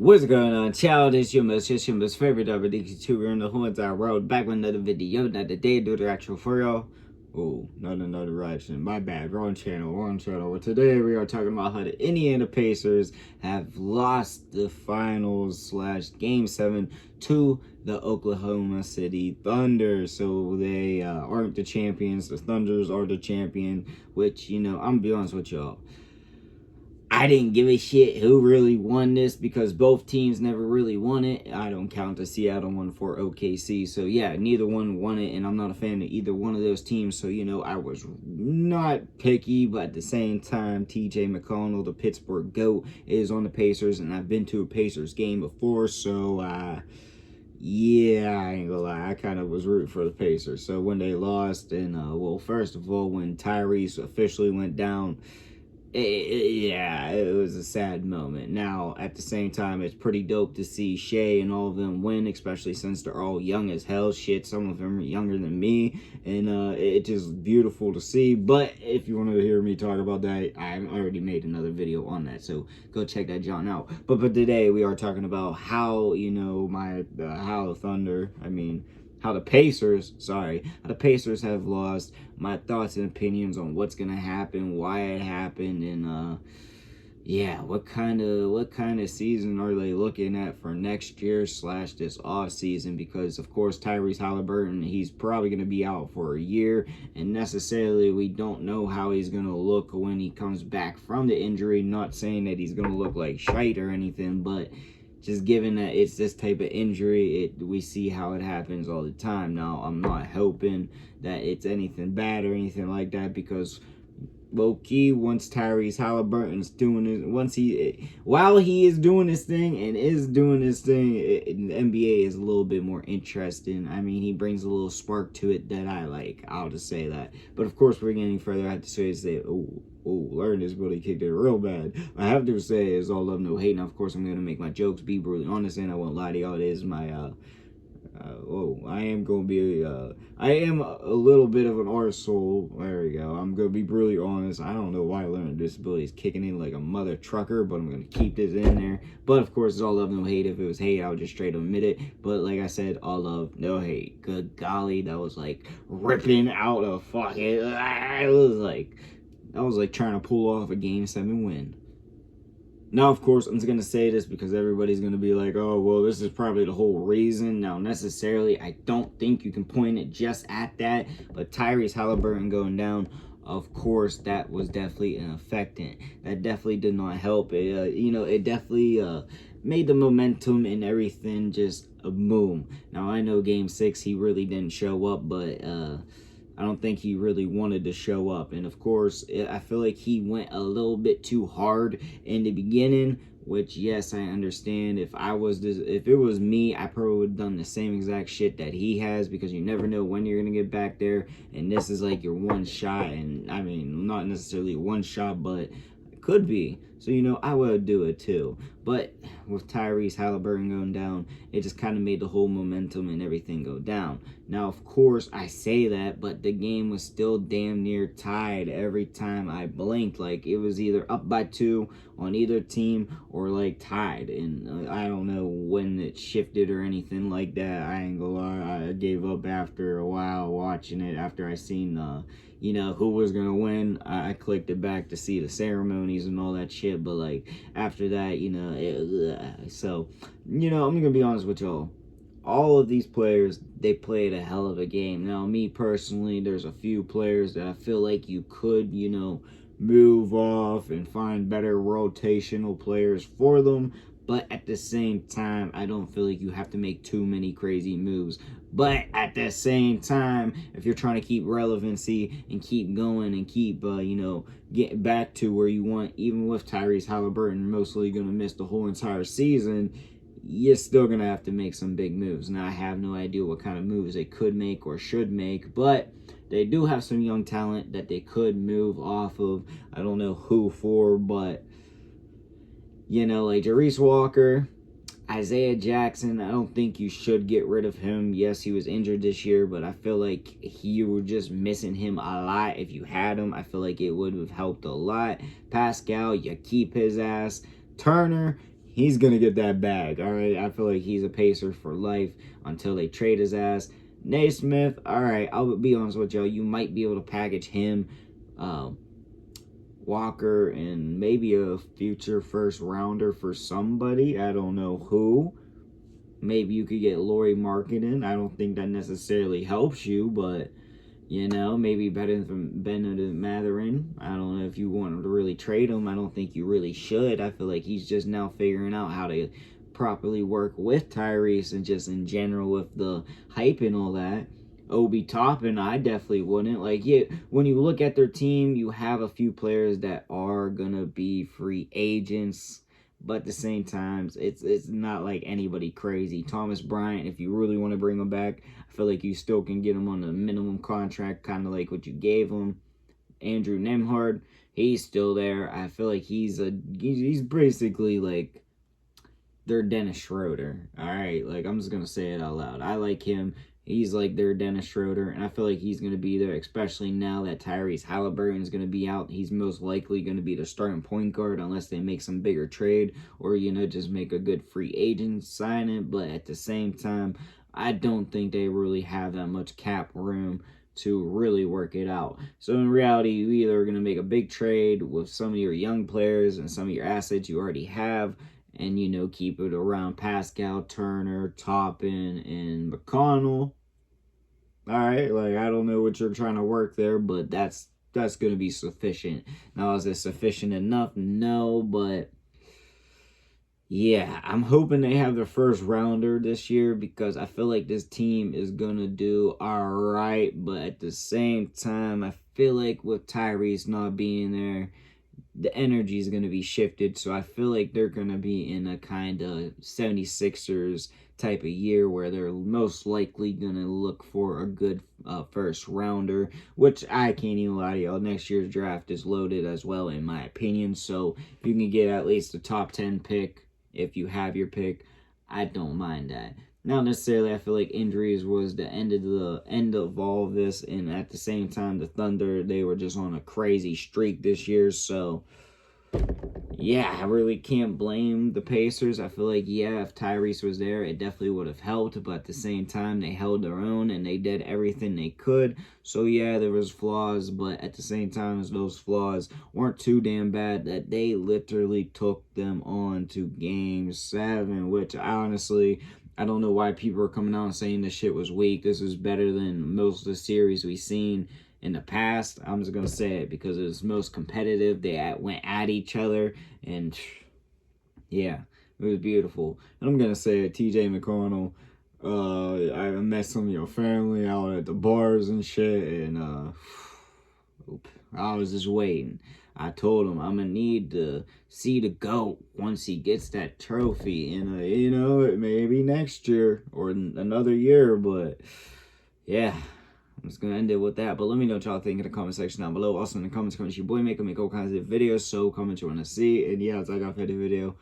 What's going on, child? It's your most favorite WD2 in the whole entire world. Back with another video. Not today, do the actual for y'all. Oh, not another reaction. My bad. Wrong channel. Well, today we are talking about how the Indiana Pacers have lost the finals / Game 7 to the Oklahoma City Thunder. So they aren't the champions. The Thunders are the champion, which, I'm gonna be honest with y'all. I didn't give a shit who really won this because both teams never really won it. I don't count the Seattle one for OKC. So, yeah, neither one won it, and I'm not a fan of either one of those teams. So, I was not picky, but at the same time, TJ McConnell, the Pittsburgh GOAT, is on the Pacers, and I've been to a Pacers game before. So, yeah, I ain't gonna lie, I kind of was rooting for the Pacers. So, when they lost, and, well, first of all, when Tyrese officially went down, it was a sad moment. Now, at the same time, it's pretty dope to see Shea and all of them win, especially since they're all young as hell. Shit, some of them are younger than me, and it's just beautiful to see. But if you want to hear me talk about that, I already made another video on that, so go check that John out. But today we are talking about how, how the Pacers have lost, my thoughts and opinions on what's gonna happen, why it happened, and what kind of season are they looking at for next year / this off season? Because of course Tyrese Halliburton, he's probably gonna be out for a year, and necessarily we don't know how he's gonna look when he comes back from the injury. Not saying that he's gonna look like shite or anything, but just given that it's this type of injury, we see how it happens all the time. Now, I'm not hoping that it's anything bad or anything like that, because low-key, once Tyrese Halliburton's doing it, while he is doing this thing, the NBA is a little bit more interesting. I mean, he brings a little spark to it that I like. I'll just say that. But of course, we're getting further. I have to say, Learn this really kicked it real bad. I have to say, it's all love, no hate. Now, of course, I'm going to make my jokes be brutally honest, and I won't lie to y'all. It is my, I am a little bit of an arsehole. There we go. I'm going to be brutally honest. I don't know why learning disability is kicking in like a mother trucker, but I'm going to keep this in there. But, of course, it's all love, no hate. If it was hate, I would just straight admit it. But, like I said, all love, no hate. Good golly, that was like ripping out a fucking, I was like trying to pull off a Game 7 win. Now, of course, I'm just going to say this because everybody's going to be like, oh, well, this is probably the whole reason. Now, necessarily, I don't think you can point it just at that. But Tyrese Halliburton going down, of course, that was definitely an affectant. That definitely did not help. It definitely made the momentum and everything just a boom. Now, I know Game 6, he really didn't show up, but I don't think he really wanted to show up. And of course, I feel like he went a little bit too hard in the beginning, which, yes, I understand. If it was me, I probably would have done the same exact shit that he has, because you never know when you're going to get back there. And this is like your one shot. And I mean, not necessarily one shot, but it could be. So, I would do it too. But with Tyrese Halliburton going down, it just kind of made the whole momentum and everything go down. Now, of course, I say that, but the game was still damn near tied every time I blinked. Like, it was either up by 2 on either team or, like, tied. And I don't know when it shifted or anything like that. I ain't gonna lie. I gave up after a while watching it. After I seen, who was gonna win, I clicked it back to see the ceremonies and all that shit. But, like, after that, so, I'm gonna be honest with y'all. All of these players, they played a hell of a game. Now, me personally, there's a few players that I feel like you could, move off and find better rotational players for them. But at the same time, I don't feel like you have to make too many crazy moves. But at the same time, if you're trying to keep relevancy and keep going and keep, getting back to where you want, even with Tyrese Halliburton mostly going to miss the whole entire season, you're still going to have to make some big moves. Now, I have no idea what kind of moves they could make or should make, but they do have some young talent that they could move off of. I don't know who for, but, like Jarice Walker, Isaiah Jackson, I don't think you should get rid of him. Yes, he was injured this year, but I feel like you were just missing him a lot. If you had him, I feel like it would have helped a lot. Pascal, you keep his ass. Turner, he's going to get that bag, all right? I feel like he's a Pacer for life until they trade his ass. Naismith, all right, I'll be honest with y'all. You might be able to package him, Walker, and maybe a future first rounder for somebody. I don't know who. Maybe you could get Lauri Markkanen. I don't think that necessarily helps you, but, you know, maybe better than Benedict Mathurin. I don't know if you want to really trade him. I don't think you really should. I feel like he's just now figuring out how to properly work with Tyrese and just in general with the hype and all that. Obi Toppin, I definitely wouldn't. Like, yeah, when you look at their team, you have a few players that are going to be free agents. But at the same time, it's not like anybody crazy. Thomas Bryant, if you really want to bring him back, I feel like you still can get him on a minimum contract, kind of like what you gave him. Andrew Nembhard, he's still there. I feel like he's basically like their Dennis Schroeder. All right, like I'm just gonna say it out loud. I like him. He's like their Dennis Schroeder, and I feel like he's going to be there, especially now that Tyrese Halliburton is going to be out. He's most likely going to be the starting point guard unless they make some bigger trade or, you know, just make a good free agent signing. But at the same time, I don't think they really have that much cap room to really work it out. So in reality, you either are going to make a big trade with some of your young players and some of your assets you already have, and, you know, keep it around Pascal, Turner, Toppin, and McConnell. All right, like, I don't know what you're trying to work there, but that's going to be sufficient. Now, is it sufficient enough? No, but yeah, I'm hoping they have their first rounder this year because I feel like this team is going to do all right, but at the same time, I feel like with Tyrese not being there, the energy is going to be shifted. So I feel like they're going to be in a kind of 76ers type of year where they're most likely going to look for a good first rounder, which I can't even lie to y'all. Next year's draft is loaded as well, in my opinion. So if you can get at least a top 10 pick, if you have your pick, I don't mind that. Not necessarily, I feel like injuries was the end of all of this, and at the same time, the Thunder, they were just on a crazy streak this year, so yeah, I really can't blame the Pacers. I feel like, yeah, if Tyrese was there, it definitely would have helped, but at the same time, they held their own, and they did everything they could, so yeah, there was flaws, but at the same time, those flaws weren't too damn bad that they literally took them on to Game 7, which honestly, I don't know why people are coming out and saying this shit was weak. This is better than most of the series we've seen in the past. I'm just going to say it because it was most competitive. They went at each other, and yeah, it was beautiful. And I'm going to say it, TJ McConnell, I met some of your family out at the bars and shit, and I was just waiting. I told him I'm going to need to see the GOAT once he gets that trophy. And, you know, it may be next year or another year. But, yeah, I'm just going to end it with that. But let me know what y'all think in the comment section down below. Also, in the comments, your boy make all kinds of videos. So, comment you want to see. And, yeah, it's like I said, the video.